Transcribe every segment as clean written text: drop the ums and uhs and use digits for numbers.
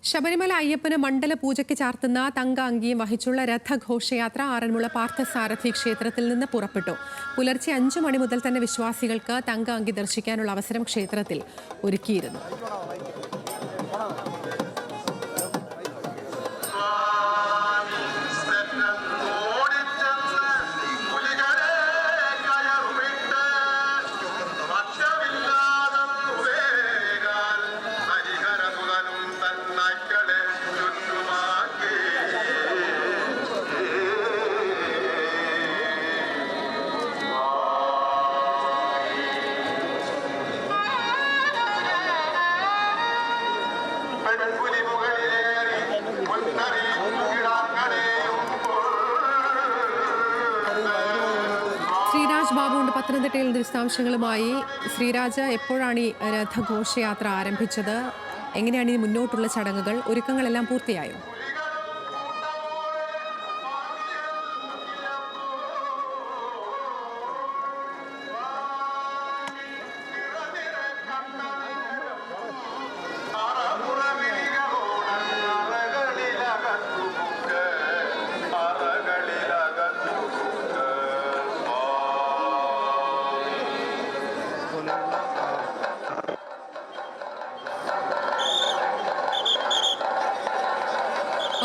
ശബരിമല അയ്യപ്പന് മണ്ഡല പൂജയ്ക്ക് ചാർത്തുന്ന തങ്ക അങ്കിയും വഹിച്ചുള്ള രഥഘോഷയാത്ര ആറന്മുള പാർത്ഥസാരഥി ക്ഷേത്രത്തിൽ നിന്ന് പുറപ്പെട്ടു. പുലർച്ചെ 5 മണി മുതൽ തന്നെ വിശ്വാസികൾക്ക് തങ്ക അങ്കി ദർശിക്കാനുള്ള അവസരം ക്ഷേത്രത്തിൽ ഒരുക്കിയിരുന്നു. ശ്രീരാജ് ബാബുണ്ട് പത്തനംതിട്ടയിൽ വിശദാംശങ്ങളുമായി. ശ്രീരാജ്, എപ്പോഴാണ് ഈ രഥഘോഷയാത്ര ആരംഭിച്ചത്? എങ്ങനെയാണ് ഈ മുന്നോട്ടുള്ള ചടങ്ങുകൾ? ഒരുക്കങ്ങളെല്ലാം പൂർത്തിയായോ?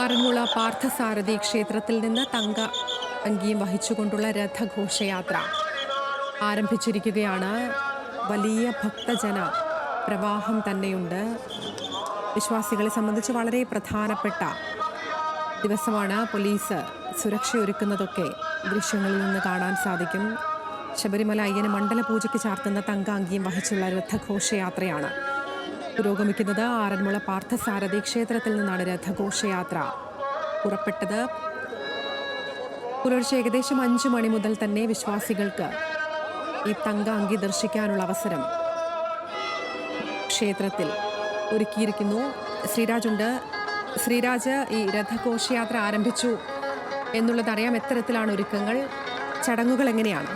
ആറന്മുള പാർത്ഥസാരഥി ക്ഷേത്രത്തിൽ നിന്ന് തങ്ക അങ്കിയും വഹിച്ചുകൊണ്ടുള്ള രഥഘോഷയാത്ര ആരംഭിച്ചിരിക്കുകയാണ്. വലിയ ഭക്തജന പ്രവാഹം തന്നെയുണ്ട്. വിശ്വാസികളെ സംബന്ധിച്ച് വളരെ പ്രധാനപ്പെട്ട ദിവസമാണ്. പോലീസ് സുരക്ഷയൊരുക്കുന്നതൊക്കെ ദൃശ്യങ്ങളിൽ നിന്ന് കാണാൻ സാധിക്കും. ശബരിമല അയ്യന് മണ്ഡല പൂജയ്ക്ക് ചാർത്തുന്ന തങ്ക അങ്കിയും വഹിച്ചുള്ള രഥഘോഷയാത്രയാണ് പുരോഗമിക്കുന്നത്. ആറന്മുള പാർത്ഥസാരഥി ക്ഷേത്രത്തിൽ നിന്നാണ് രഥഘോഷയാത്ര പുറപ്പെട്ടത്. പുലർച്ചെ ഏകദേശം 5 മണി മുതൽ തന്നെ വിശ്വാസികൾക്ക് ഈ തങ്ക അങ്കി ദർശിക്കാനുള്ള അവസരം ക്ഷേത്രത്തിൽ ഒരുക്കിയിരിക്കുന്നു. ശ്രീരാജുണ്ട്. ശ്രീരാജ്, ഈ രഥഘോഷയാത്ര ആരംഭിച്ചു എന്നുള്ളതറിയാം. എത്തരത്തിലാണ് ഒരുക്കങ്ങൾ? ചടങ്ങുകൾ എങ്ങനെയാണ്?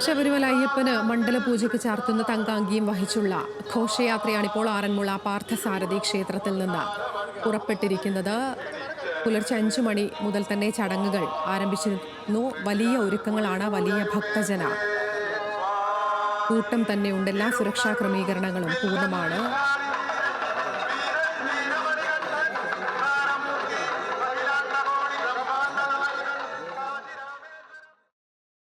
ശബരിമല അയ്യപ്പന് മണ്ഡല പൂജയ്ക്ക് ചാർത്തുന്ന തങ്ക അങ്കിയും വഹിച്ചുള്ള ഘോഷയാത്രയാണ് ഇപ്പോൾ ആറന്മുള പാർത്ഥസാരഥി ക്ഷേത്രത്തിൽ നിന്ന് പുറപ്പെട്ടിരിക്കുന്നത്. പുലർച്ചെ 5 മണി മുതൽ തന്നെ ചടങ്ങുകൾ ആരംഭിച്ചിരുന്നു. വലിയ ഒരുക്കങ്ങളാണ്. വലിയ ഭക്തജന കൂട്ടം തന്നെയുണ്ട്. എല്ലാ സുരക്ഷാ ക്രമീകരണങ്ങളും പൂർണ്ണമാണ്.